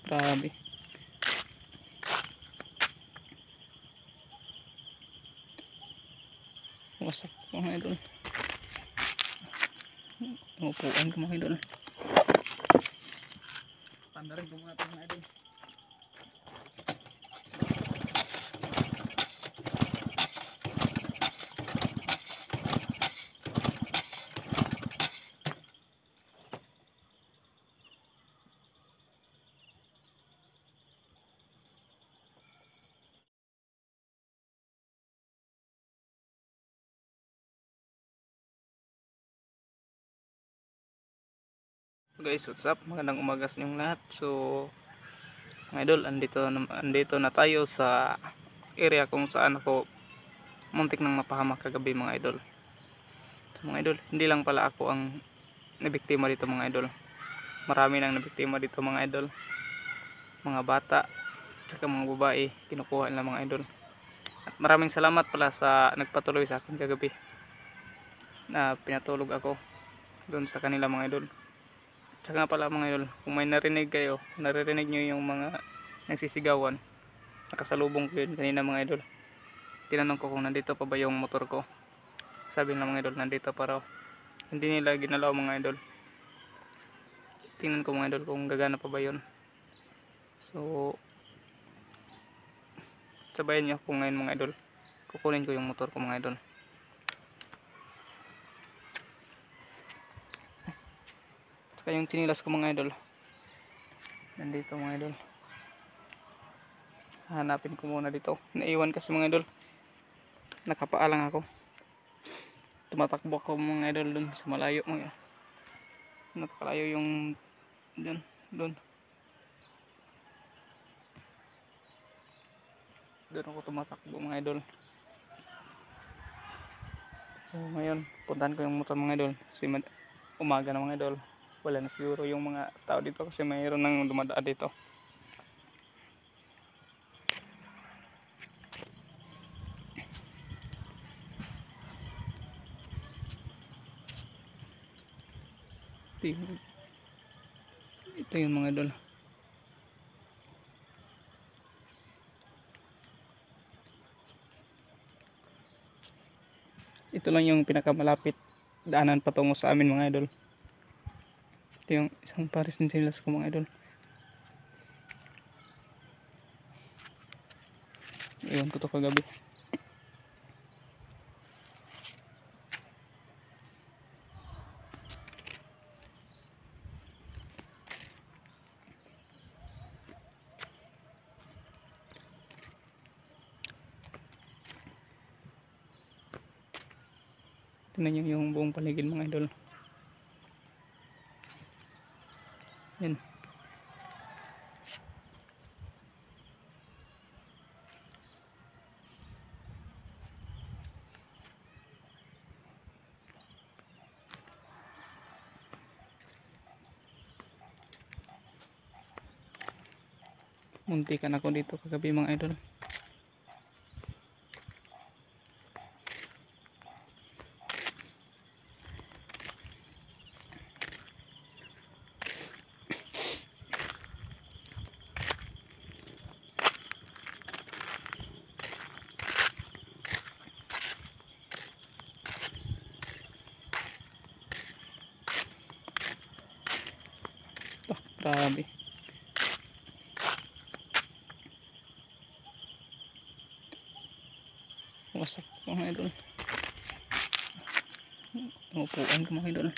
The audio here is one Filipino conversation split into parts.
Grabe. Wasak mga idol. Upuan ko mga idol. Pandarin ko muna ito mga idol. Guys, what's up? Magandang umaga sa inyong lahat. So, mga idol, andito na tayo sa area kung saan ako muntik nang napahamak kagabi mga idol. So, mga idol, hindi lang pala ako ang nabiktima dito mga idol. Marami nang nabiktima dito mga idol. Mga bata, saka mga babae, kinukuha nila mga idol. At maraming salamat pala sa nagpatuloy sa akin kagabi. Na pinatulog ako doon sa kanila mga idol. Tsaka nga pala mga idol, kung may naririnig nyo yung mga nagsisigawan, nakasalubong ko yun kanina mga idol. Tinanong ko kung nandito pa ba yung motor ko. Sabi ng mga idol, nandito pa raw. Hindi nila ginalaw mga idol. Tingnan ko mga idol kung gagana pa ba yun. So, sabayan nyo ako ngayon mga idol. Kukunin ko yung motor ko mga idol. Yung tinilas ko mga idol nandito mga idol. Hanapin ko muna dito. Naiwan kasi mga idol, nakapaalang ako. Tumatakbo ako mga idol dun sa malayo mga. Napakalayo yung dun ako tumatakbo mga idol. So ngayon puntahan ko yung motor mga idol. Kasi umaga na mga idol, wala na siguro yung mga tao dito kasi mayroon nang dumadaan dito. Ito yung mga idol. Ito lang yung pinakamalapit daanan patungo sa amin mga idol. Ito yung isang pares ng silas ko mga idol. Iwan ko to kagabi. Tingnan nyo yung buong paligid mga idol. Yan. Muntikan ako dito kagabi mga idol. Grabe. Wasak mga idol. Upuan ko mga idol.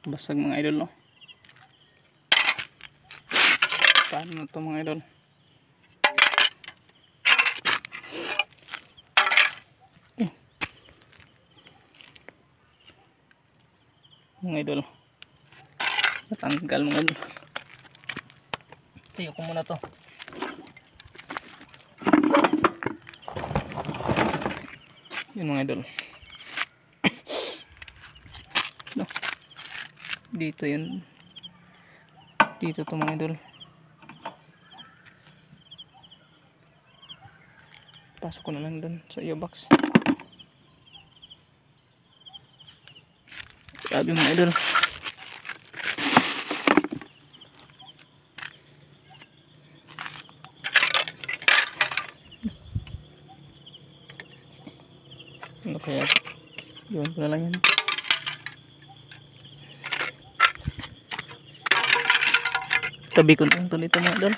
Basag mga idol no. Paano na ito mga idol? Mga idol, natanggal mga idol. Tayo ko muna to. Yun mga idol. No. Dito yun. Dito to mga idol. Pasok ko na lang dun sa iyo box. Grabe mga idol. Ano kaya? Iwan ko na lang yan. Tabi ko na ito dito mga idol.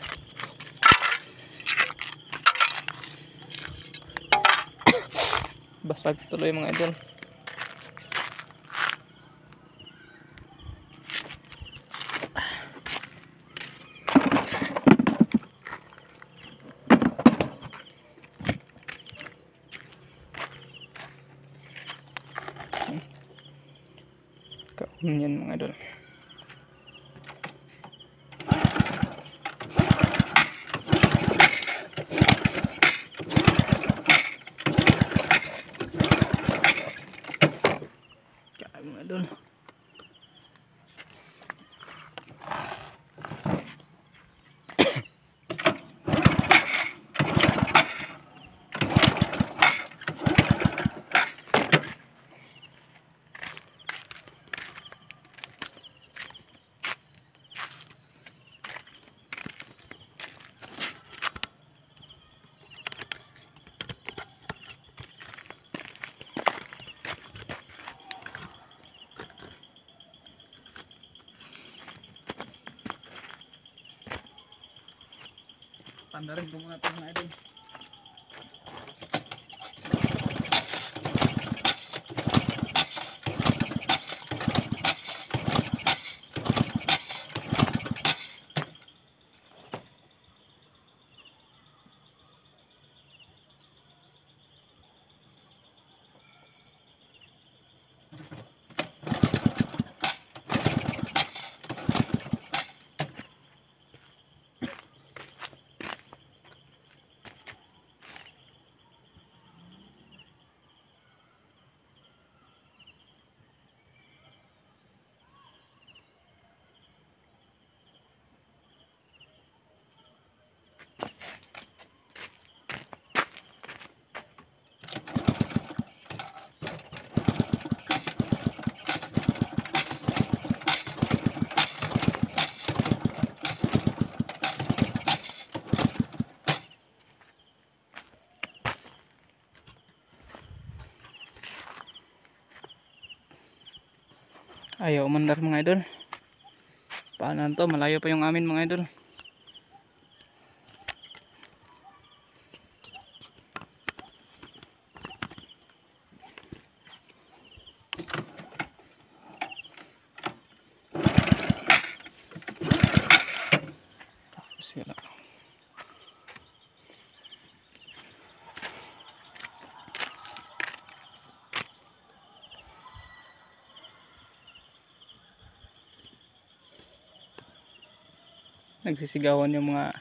Basag tuloy mga idol. Kaun yan mga idol. Mga idol. Pandarin ko muna ito mga idol. Ayaw umandar mga idol. Paano to? Malayo pa yung amin mga idol. Sila. Nagsisigawan yung mga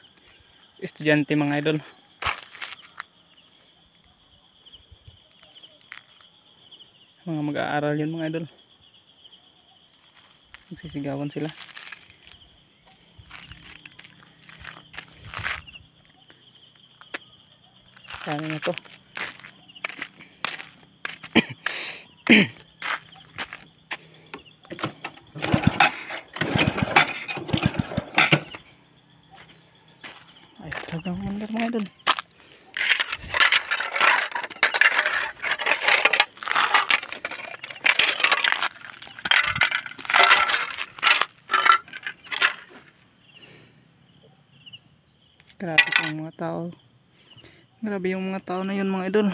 estudyante mga idol. Mga mag-aaral yun mga idol. Nagsisigawan sila. Kaya na to. Ay, talagang mandar mga idol. Grabe yung mga tao. Grabe yung mga tao na yun mga idol.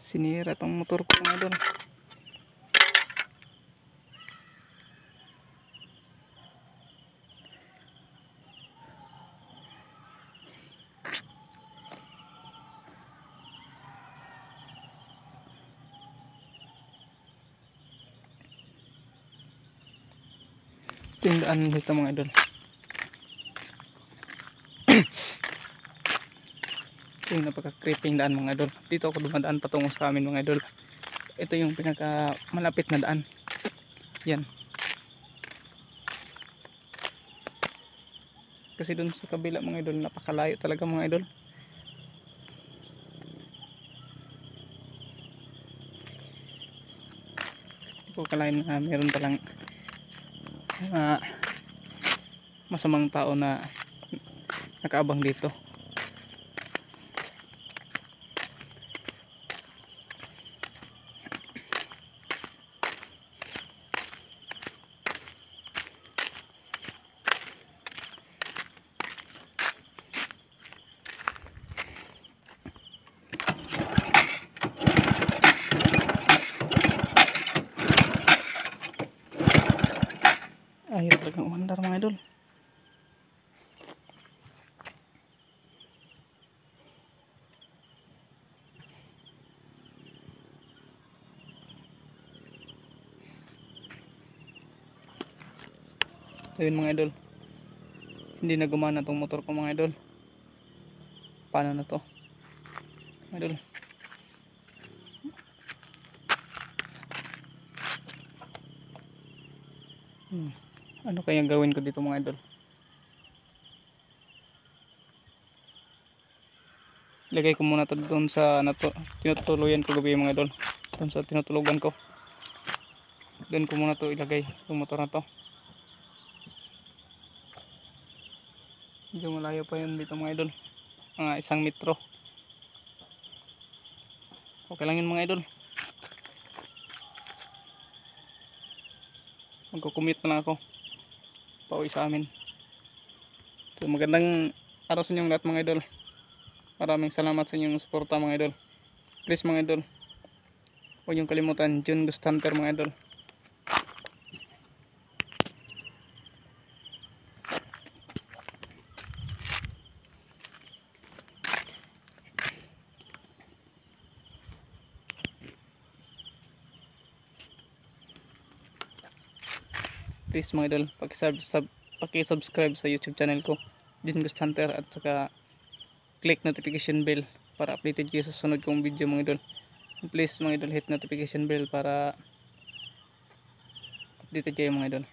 Sinira tong motor ko mga idol. Ito yung daan dito mga idol. Ito yung napaka-creeping daan mga idol. Dito ako dumadaan patungo sa amin mga idol. Ito yung pinaka malapit na daan. Yan. Kasi dun sa kabila mga idol, napakalayo talaga mga idol. akalain na meron palang masamang tao na nakaabang dito. Ayaw talagang umandar mga idol. Ayun mga idol, hindi na gumana tong motor ko mga idol. Paano na to mga idol? Ano kaya gawin ko dito mga idol? Ilagay ko muna to doon sa tinutuluyan ko gabi mga idol. Doon sa tinutulugan ko. Doon ko muna to ilagay, yung motor na to. Medyo malayo pa yun dito mga idol. Mga 1 metro. Okay lang yun mga idol. Magko-commute na lang ako pauwi sa amin. So magandang araw sa inyong lahat mga idol. Maraming salamat sa inyong suporta mga idol. Please mga idol, huwag niyong kalimutan June Ghost Hunter mga idol. Please mga idol, paki-subscribe sa YouTube channel ko, June Ghost Hunter, at saka click notification bell para updated kayo sa sunod kong video mga idol. Please mga idol, hit notification bell para updated kayo mga idol.